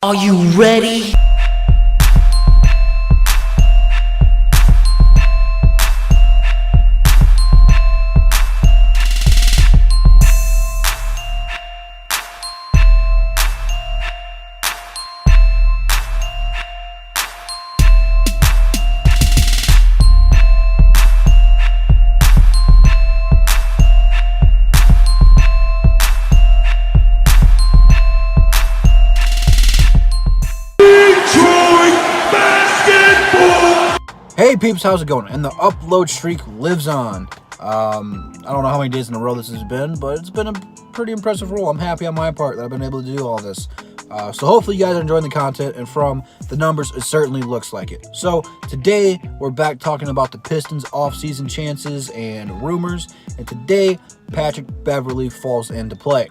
Are you ready? Hey peeps, how's it going? And the upload streak lives on. I don't know how many days in a row this has been, but it's been a pretty impressive roll. I'm happy on my part that I've been able to do all this. So hopefully you guys are enjoying the content, and from the numbers, it certainly looks like it. So today, we're back talking about the Pistons off-season chances and rumors, and today, Patrick Beverly falls into play.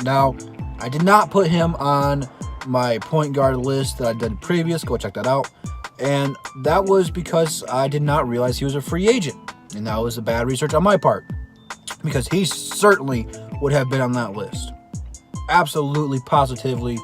Now, I did not put him on my point guard list that I did previous. Go check that out. And that was because I did not realize he was a free agent. And that was a bad research on my part, because he certainly would have been on that list. Absolutely, positively,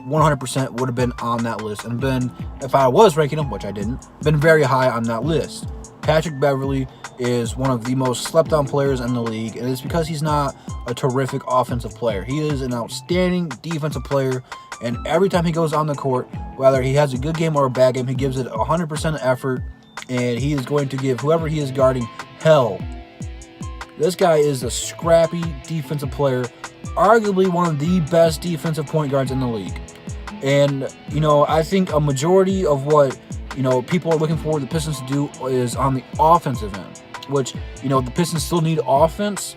100% would have been on that list. And been, if I was ranking him, which I didn't, been very high on that list. Patrick Beverly is one of the most slept on players in the league. And it's because he's not a terrific offensive player. He is an outstanding defensive player. And every time he goes on the court, whether he has a good game or a bad game, he gives it 100% effort, and he is going to give whoever he is guarding hell. This guy is a scrappy defensive player, arguably one of the best defensive point guards in the league. And, I think a majority of what, people are looking for the Pistons to do is on the offensive end, which, the Pistons still need offense,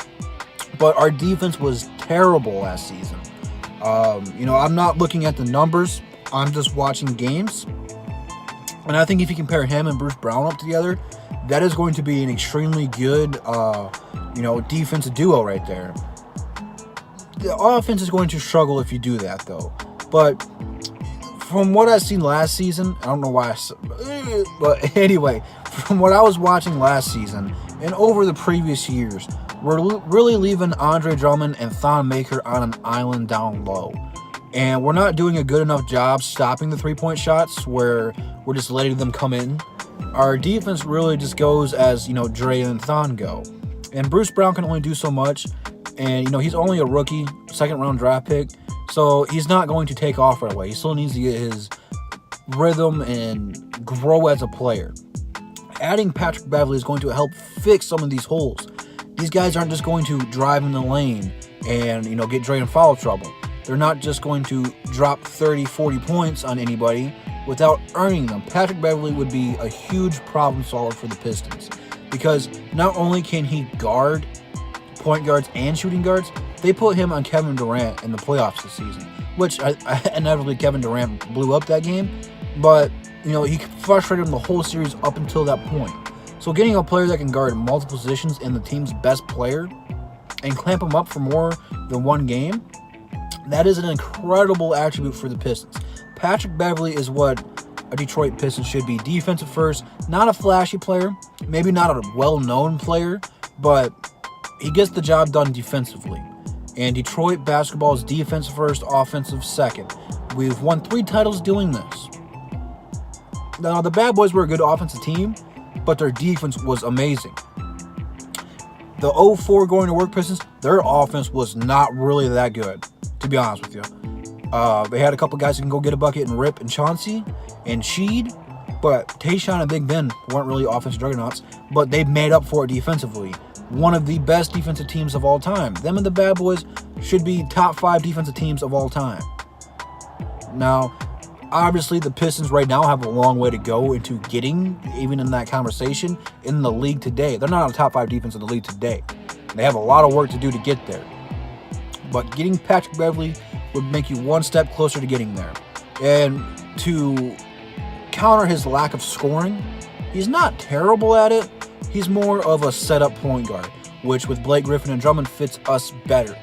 but our defense was terrible last season. I'm not looking at the numbers. I'm just watching games. And I think if you compare him and Bruce Brown up together, that is going to be an extremely good, defensive duo right there. The offense is going to struggle if you do that, though. But from what I've seen last season, I don't know why but anyway, from what I was watching last season and over the previous years, we're really leaving Andre Drummond and Thon Maker on an island down low. And we're not doing a good enough job stopping the three-point shots where we're just letting them come in. Our defense really just goes as, Dre and Thon go. And Bruce Brown can only do so much. And, he's only a rookie, second-round draft pick. So he's not going to take off right away. He still needs to get his rhythm and grow as a player. Adding Patrick Beverly is going to help fix some of these holes. These guys aren't just going to drive in the lane and, get Dre in foul trouble. They're not just going to drop 30, 40 points on anybody without earning them. Patrick Beverly would be a huge problem solver for the Pistons, because not only can he guard point guards and shooting guards, they put him on Kevin Durant in the playoffs this season, which inevitably Kevin Durant blew up that game, but, he frustrated him the whole series up until that point. So getting a player that can guard multiple positions in the team's best player and clamp him up for more than one game, that is an incredible attribute for the Pistons. Patrick Beverly is what a Detroit Pistons should be. Defensive first, not a flashy player, maybe not a well-known player, but he gets the job done defensively. And Detroit basketball is defense first, offensive second. We've won 3 titles doing this. Now, the Bad Boys were a good offensive team, but their defense was amazing. The 04 going to work Pistons, their offense was not really that good, to be honest with you. They had a couple guys who can go get a bucket and Rip and Chauncey and Sheed, but Tayshaun and Big Ben weren't really offensive juggernauts, but they made up for it defensively. One of the best defensive teams of all time. Them and the Bad Boys should be top 5 defensive teams of all time. Now, obviously, the Pistons right now have a long way to go into getting, even in that conversation, in the league today. They're not a top 5 defense in the league today. They have a lot of work to do to get there. But getting Patrick Beverly would make you one step closer to getting there. And to counter his lack of scoring, he's not terrible at it. He's more of a setup point guard, which with Blake Griffin and Drummond fits us better.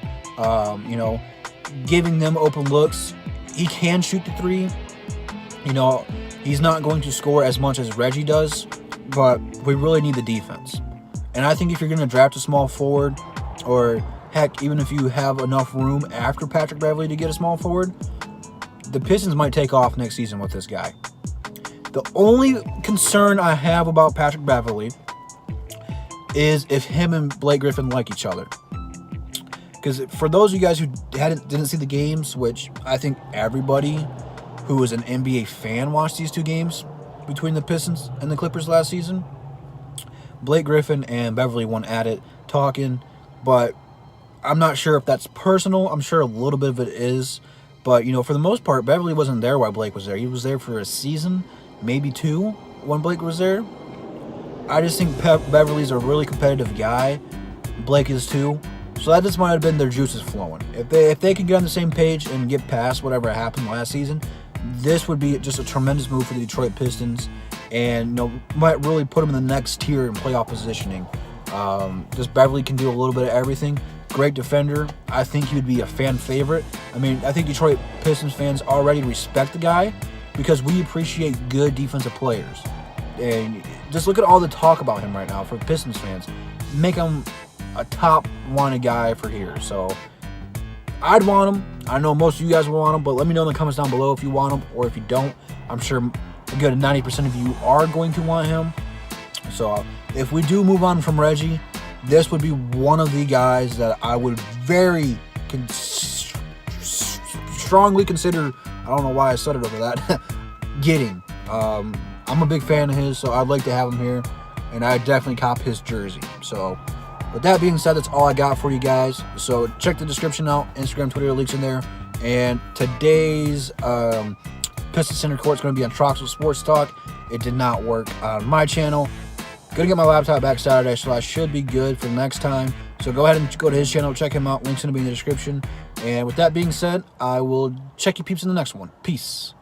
Giving them open looks. He can shoot the 3. He's not going to score as much as Reggie does, but we really need the defense. And I think if you're going to draft a small forward, or heck, even if you have enough room after Patrick Beverly to get a small forward, the Pistons might take off next season with this guy. The only concern I have about Patrick Beverly is if him and Blake Griffin like each other. Because for those of you guys who didn't see the games, which I think everybody who was an NBA fan watched these two games between the Pistons and the Clippers last season, Blake Griffin and Beverly went at it, talking, but I'm not sure if that's personal. I'm sure a little bit of it is. But, you know, for the most part, Beverly wasn't there while Blake was there. He was there for a season, maybe 2, when Blake was there. I just think Beverly's a really competitive guy. Blake is too. So that just might have been their juices flowing. If they could get on the same page and get past whatever happened last season, this would be just a tremendous move for the Detroit Pistons, and, you know, might really put them in the next tier in playoff positioning. Just Beverly can do a little bit of everything. Great defender. I think he would be a fan favorite. I mean, I think Detroit Pistons fans already respect the guy because we appreciate good defensive players. And just look at all the talk about him right now for Pistons fans. Make him a top wanted guy for here. So I'd want him. I know most of you guys will want him, but let me know in the comments down below if you want him or if you don't. I'm sure a good 90% of you are going to want him. So if we do move on from Reggie, this would be one of the guys that I would very strongly consider, I don't know why I said it over that, getting. I'm a big fan of his, so I'd like to have him here, and I'd definitely cop his jersey. So with that being said, that's all I got for you guys. So check the description out. Instagram, Twitter, links in there. And today's Pistons Center Court is going to be on Troxel Sports Talk. It did not work on my channel. Gonna get my laptop back Saturday, so I should be good for next time. So go ahead and go to his channel, check him out. Link's gonna be in the description. And with that being said, I will check you peeps in the next one. Peace.